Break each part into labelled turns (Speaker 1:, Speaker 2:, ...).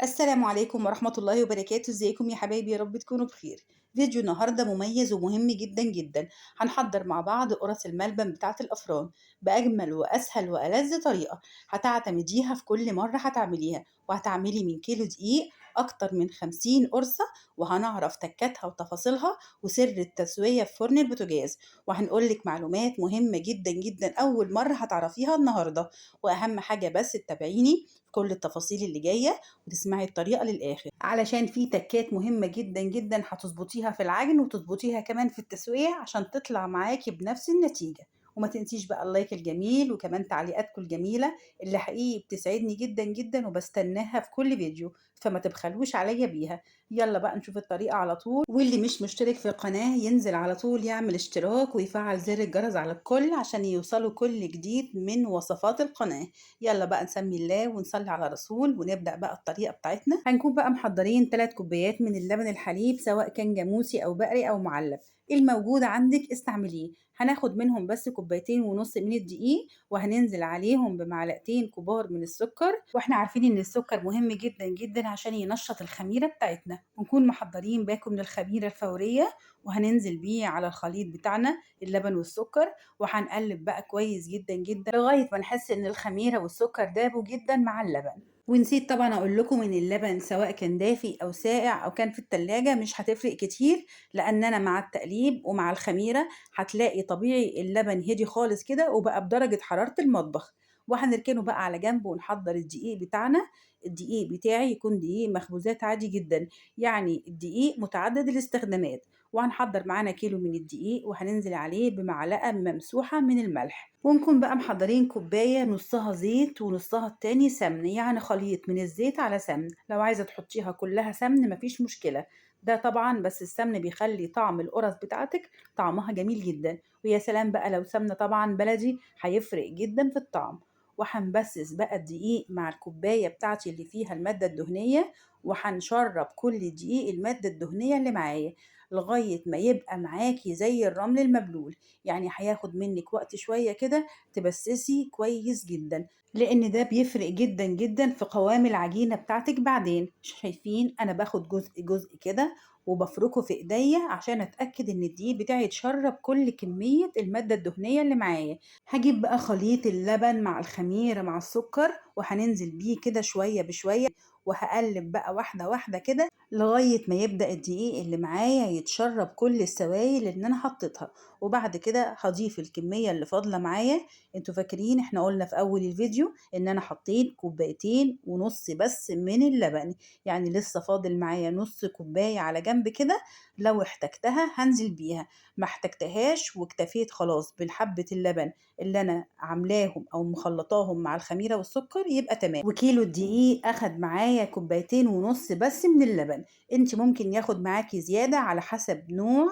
Speaker 1: السلام عليكم ورحمة الله وبركاته، ازيكم يا حبايبي؟ يا رب تكونوا بخير. فيديو النهارده مميز ومهم جدا جدا. هنحضر مع بعض قرص الملبن بتاعة الأفران بأجمل وأسهل وألذ طريقة هتعتمديها في كل مرة هتعمليها، وهتعملي من كيلو دقيق أكتر من 50 قرصة، وهنعرف تكاتها وتفاصيلها وسر التسوية في فرن البوتاجاز، وهنقولك معلومات مهمة جدا جدا أول مرة هتعرفيها النهارده. وأهم حاجة بس تتابعيني في كل التفاصيل اللي جاية وتسمعي الطريقة للآخر، علشان في تكات مهمة جدا جدا هتظبطيها في العجن وتظبطيها كمان في التسوية عشان تطلع معاكي بنفس النتيجة. وما تنسيش بقى اللايك الجميل وكمان تعليقاتكم الجميلة اللي حقيقي بتسعدني جدا جدا وبستناها في كل فيديو، فما تبخلوش عليا بيها. يلا بقى نشوف الطريقة على طول، واللي مش مشترك في القناة ينزل على طول يعمل اشتراك ويفعل زر الجرس على الكل عشان يوصلوا كل جديد من وصفات القناة. يلا بقى نسمي الله ونصلي على رسول ونبدأ بقى الطريقة بتاعتنا. هنكون بقى محضرين 3 كوبايات من اللبن الحليب، سواء كان جاموسي أو بقري أو معلب، الموجود عندك استعمليه. هناخد منهم بس كوبايتين ونص من الدقيق، وهننزل عليهم بمعلقتين كبار من السكر، واحنا عارفين ان السكر مهم جدا جدا عشان ينشط الخميرة بتاعتنا، ونكون محضرين باكو من الخميرة الفورية، وهننزل بيه على الخليط بتاعنا اللبن والسكر، وهنقلب بقى كويس جدا جدا لغاية ما نحس ان الخميرة والسكر دابوا جدا مع اللبن. ونسيت طبعا اقول لكم ان اللبن سواء كان دافي او ساقع او كان في التلاجة مش هتفرق كتير، لان انا مع التقليب ومع الخميرة هتلاقي طبيعي اللبن هدي خالص كده وبقى بدرجة حرارة المطبخ. وهنركنه بقى على جنب ونحضر الدقيق بتاعنا. الدقيق بتاعي يكون دقيق مخبوزات عادي جدا، يعني الدقيق متعدد الاستخدامات. وهنحضر معانا كيلو من الدقيق، وهننزل عليه بمعلقة ممسوحة من الملح، ونكون بقى محضرين كوباية نصها زيت ونصها التاني سمن، يعني خليط من الزيت على سمن. لو عايزة تحطيها كلها سمن مفيش مشكلة، ده طبعا بس السمن بيخلي طعم القرص بتاعتك طعمها جميل جدا. ويا سلام بقى لو سمنة طبعا بلدي هيفرق جدا في الطعم. وهنبسس بقى الدقيق مع الكوباية بتاعتي اللي فيها المادة الدهنية، وهنشرب كل دقيق المادة الدهنية اللي معايا لغاية ما يبقى معاكي زي الرمل المبلول. يعني هياخد منك وقت شوية كده تبسسي كويس جدا، لان ده بيفرق جدا جدا في قوام العجينة بتاعتك بعدين. شايفين انا باخد جزء جزء كده وبفركه في ايديا عشان اتاكد ان الدقيق بتاعي يتشرب كل كمية المادة الدهنية اللي معايا. هجيب بقى خليط اللبن مع الخميرة مع السكر، وهننزل بيه كده شوية بشوية، وهقلب بقى واحدة واحدة كده لغاية ما يبدأ الدقيق اللي معايا يتشرب كل السوائل اللي انا حطيتها. وبعد كده هضيف الكمية اللي فاضلة معايا. انتوا فاكرين احنا قلنا في اول الفيديو ان انا حطيت كوبايتين ونص بس من اللبن، يعني لسه فاضل معايا نص كوباية على جنب كده، لو احتجتها هنزل بيها. ما احتجتهاش واكتفيت خلاص بالحبة اللبن اللي انا عاملاهم او مخلطاهم مع الخميرة والسكر يبقى تمام. وكيلو الدقيق اخد معايا كوبايتين ونص بس من اللبن. انت ممكن ياخد معاكي زيادة على حسب نوع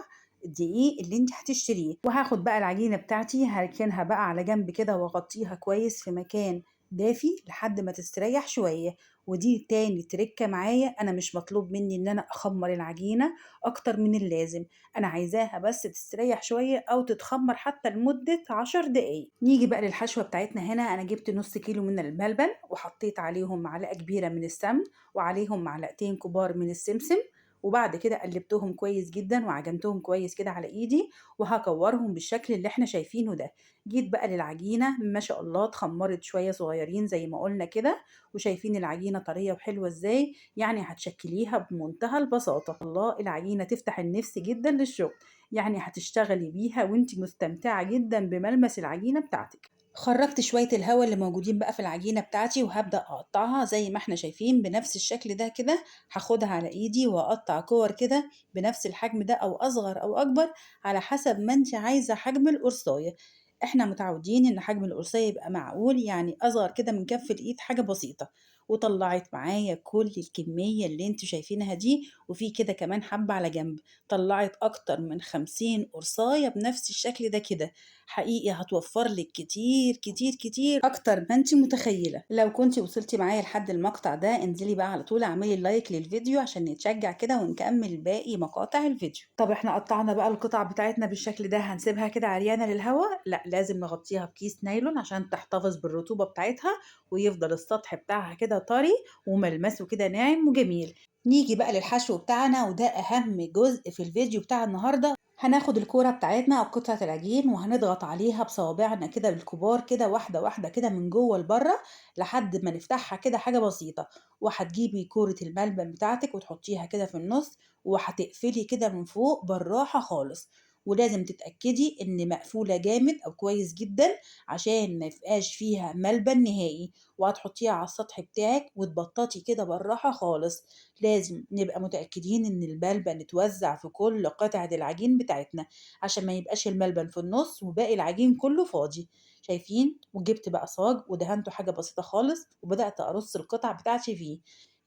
Speaker 1: الدقيق اللي انت هتشتريه. وهاخد بقى العجينة بتاعتي هركنها بقى على جنب كده واغطيها كويس في مكان دافي لحد ما تستريح شوية. ودي تاني تركة معايا، انا مش مطلوب مني ان انا اخمر العجينة اكتر من اللازم، انا عايزاها بس تستريح شوية او تتخمر حتى لمدة 10 دقايق. نيجي بقى للحشوة بتاعتنا. هنا انا جبت نص كيلو من الملبن، وحطيت عليهم معلقة كبيرة من السمن، وعليهم معلقتين كبار من السمسم، وبعد كده قلبتهم كويس جدا وعجنتهم كويس كده على ايدي، وهكورهم بالشكل اللي احنا شايفينه ده. جيت بقى للعجينة، ما شاء الله اتخمرت شوية صغيرين زي ما قلنا كده، وشايفين العجينة طرية وحلوة ازاي، يعني هتشكليها بمنتهى البساطة. الله، العجينة تفتح النفس جدا للشغل، يعني هتشتغلي بيها وانت مستمتعة جدا بملمس العجينة بتاعتك. خرجت شوية الهواء اللي موجودين بقى في العجينة بتاعتي، وهبدأ أقطعها زي ما احنا شايفين بنفس الشكل ده كده. هاخدها على ايدي وأقطع كور كده بنفس الحجم ده أو أصغر أو أكبر على حسب ما انت عايزة حجم القرصاية. احنا متعودين ان حجم القرصاية يبقى معقول، يعني أصغر كده من كف الإيد، حاجة بسيطة. وطلعت معايا كل الكمية اللي انتوا شايفينها دي، وفي كده كمان حبة على جنب. طلعت أكتر من 50 قرصاية بنفس الشكل ده كده. حقيقي هتوفر لك كتير كتير كتير اكتر ما انت متخيله. لو كنت وصلتي معايا لحد المقطع ده انزلي بقى على طول اعملي لايك للفيديو عشان نتشجع كده ونكمل باقي مقاطع الفيديو. طب احنا قطعنا بقى القطع بتاعتنا بالشكل ده، هنسيبها كده عريانه للهواء؟ لا، لازم نغطيها بكيس نايلون عشان تحتفظ بالرطوبه بتاعتها، ويفضل السطح بتاعها كده كده طري وملمسه كده ناعم وجميل. نيجي بقى للحشو بتاعنا وده أهم جزء في الفيديو بتاع النهاردة. هناخد الكورة بتاعتنا أو قطعة العجين وهنضغط عليها بصوابعنا كده بالكبار كده واحدة واحدة كده من جوه لبره لحد ما نفتحها كده حاجة بسيطة. وهتجيبي كورة الملبن بتاعتك وتحطيها كده في النص وهتقفلي كده من فوق بالراحة خالص. ولازم تتأكدي إن مقفولة جامد أو كويس جدا عشان ما يبقاش فيها ملبن نهائي. وهتحطيها على السطح بتاعك وتبططي كده بالراحة خالص. لازم نبقى متأكدين إن الملبن اتوزع في كل قطعة العجين بتاعتنا عشان ما يبقاش الملبن في النص وباقي العجين كله فاضي. شايفين؟ وجبت بقى صاج ودهنته حاجة بسيطة خالص وبدأت أرص القطع بتاعتي فيه.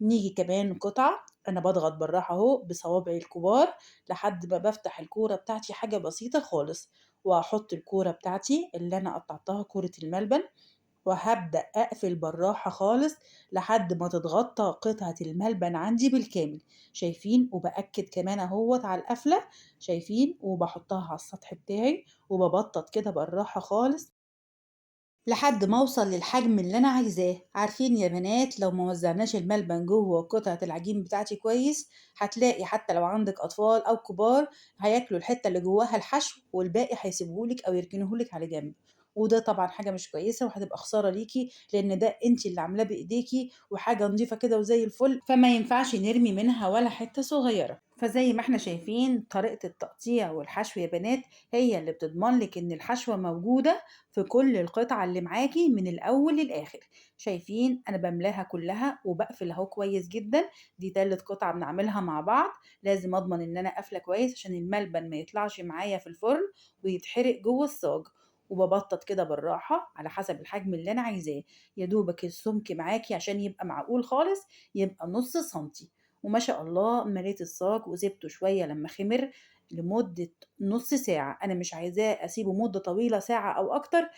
Speaker 1: نيجي كمان قطعة أنا بضغط بالراحة أهو بصوابعي الكبار لحد ما بفتح الكورة بتاعتي حاجة بسيطة خالص. وهحط الكورة بتاعتي اللي أنا قطعتها كورة الملبن وهابدأ أقفل بالراحة خالص لحد ما تتغطى قطعة الملبن عندي بالكامل. شايفين؟ وبأكد كمان اهوت على القفلة. شايفين؟ وبحطها على السطح بتاعي وببطط كده بالراحة خالص لحد ما اوصل للحجم اللي انا عايزاه. عارفين يا بنات لو ما وزعناش الملبن جوه قطعة العجين بتاعتي كويس هتلاقي حتى لو عندك اطفال او كبار هياكلوا الحتة اللي جواها الحشو والباقي هيسيبوهولك او يركنوهولك على جنب. وده طبعا حاجة مش كويسة وهتبقى خسارة ليكي لان ده انتي اللي عاملاه بايديكي وحاجة نظيفة كده وزي الفل فما ينفعش نرمي منها ولا حتة صغيرة. فزي ما احنا شايفين طريقة التقطيع والحشو يا بنات هي اللي بتضمن لك ان الحشوة موجودة في كل القطعة اللي معاكي من الأول للآخر. شايفين أنا بملاها كلها وبقفل أهو كويس جدا. دي تالت قطعة بنعملها مع بعض. لازم أضمن إن أنا قافلة كويس عشان الملبن ما يطلعش معايا في الفرن ويتحرق جوه الصاج. وببطط كده بالراحة على حسب الحجم اللي أنا عايزاه. يا دوبك السمك معاكي عشان يبقى معقول خالص يبقى نص سنتي. وما شاء الله مليت الصاج وسبته شوية لما خمر لمدة نص ساعة. أنا مش عايزاه أسيبه مدة طويلة ساعة أو أكتر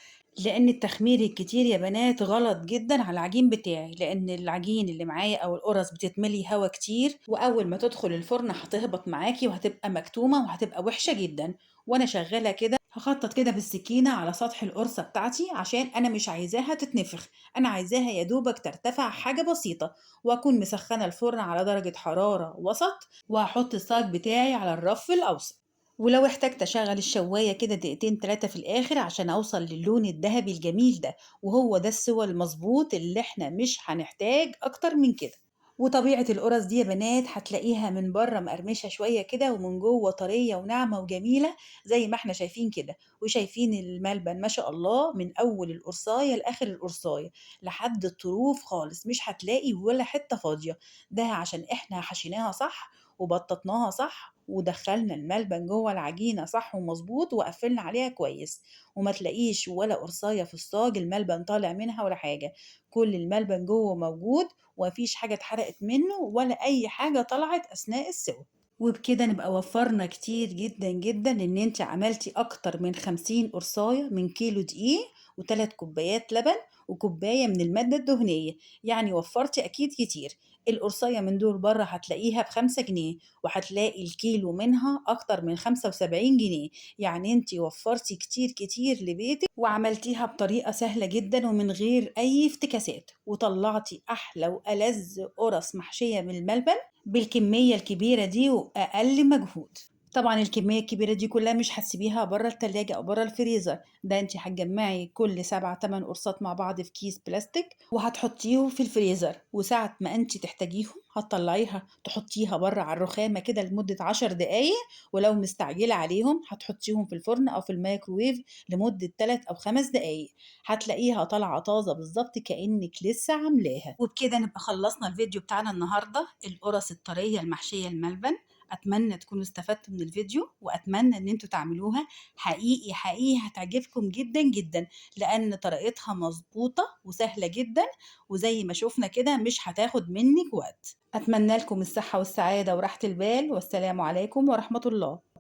Speaker 1: لأن التخمير الكتير يا بنات غلط جدا على العجين بتاعي لأن العجين اللي معايا أو القرص بتتملي هوا كتير وأول ما تدخل الفرن هتهبط معاكي وهتبقى مكتومة وهتبقى وحشة جدا. وأنا شغالة كده هخطط كده بالسكينة على سطح القرصة بتاعتي عشان أنا مش عايزاها تتنفخ. أنا عايزاها يا دوبك ترتفع حاجة بسيطة. وأكون مسخنة الفرن على درجة حرارة وسط وهحط الصاج بتاعي على الرف الأوسط. ولو احتجت اشغل الشواية كده دقيقتين 3 في الاخر عشان اوصل للون الذهبي الجميل ده. وهو ده السوى المظبوط اللي احنا مش هنحتاج اكتر من كده. وطبيعة القرص دي يا بنات هتلاقيها من بره مقرمشة شوية كده ومن جوه طرية وناعمة وجميلة زي ما احنا شايفين كده. وشايفين الملبن ما شاء الله من أول القرصاية لآخر القرصاية لحد الطروف خالص مش هتلاقي ولا حتة فاضية. ده عشان احنا حشيناها صح وبططناها صح ودخلنا الملبن جوه العجينة صح ومظبوط وقفلنا عليها كويس. وما تلاقيش ولا قرصاية في الصاج الملبن طالع منها ولا حاجة. كل الملبن جوه موجود ومفيش حاجة اتحرقت منه ولا أي حاجة طلعت أثناء السوى. وبكده نبقى وفرنا كتير جدا جدا ان انت عملتي اكتر من 50 قرصاية من كيلو دقيق وثلاث كوبايات لبن وكوباية من المادة الدهنية. يعني وفرتي اكيد كتير. القرصاية من دول بره هتلاقيها ب5 جنيه وهتلاقي الكيلو منها اكتر من 75 جنيه. يعني انت وفرتي كتير كتير لبيتك وعملتيها بطريقة سهلة جدا ومن غير اي افتكاسات وطلعتي احلى والذ قرص محشية من الملبن بالكمية الكبيرة دي وأقل مجهود. طبعا الكمية الكبيرة دي كلها مش هتسيبيها بره التلاجة أو بره الفريزر. ده انت هتجمعي كل 7 8 قرصات مع بعض في كيس بلاستيك وهتحطيهم في الفريزر وساعة ما انت تحتاجيهم هتطلعيها تحطيها بره على الرخامة كده لمدة 10 دقايق. ولو مستعجلة عليهم هتحطيهم في الفرن أو في الميكروويف لمدة 3 أو 5 دقايق. هتلاقيها طالعة طازة بالظبط كأنك لسه عاملاها. وبكده نبقى خلصنا الفيديو بتاعنا النهاردة القرص الطرية المحشية الملبن. أتمنى تكونوا استفدتوا من الفيديو وأتمنى إن انتوا تعملوها. حقيقي حقيقي هتعجبكم جدا جدا لأن طريقتها مظبوطة وسهلة جدا وزي ما شوفنا كده مش هتاخد منك وقت. أتمنى لكم الصحة والسعادة وراحة البال والسلام عليكم ورحمة الله.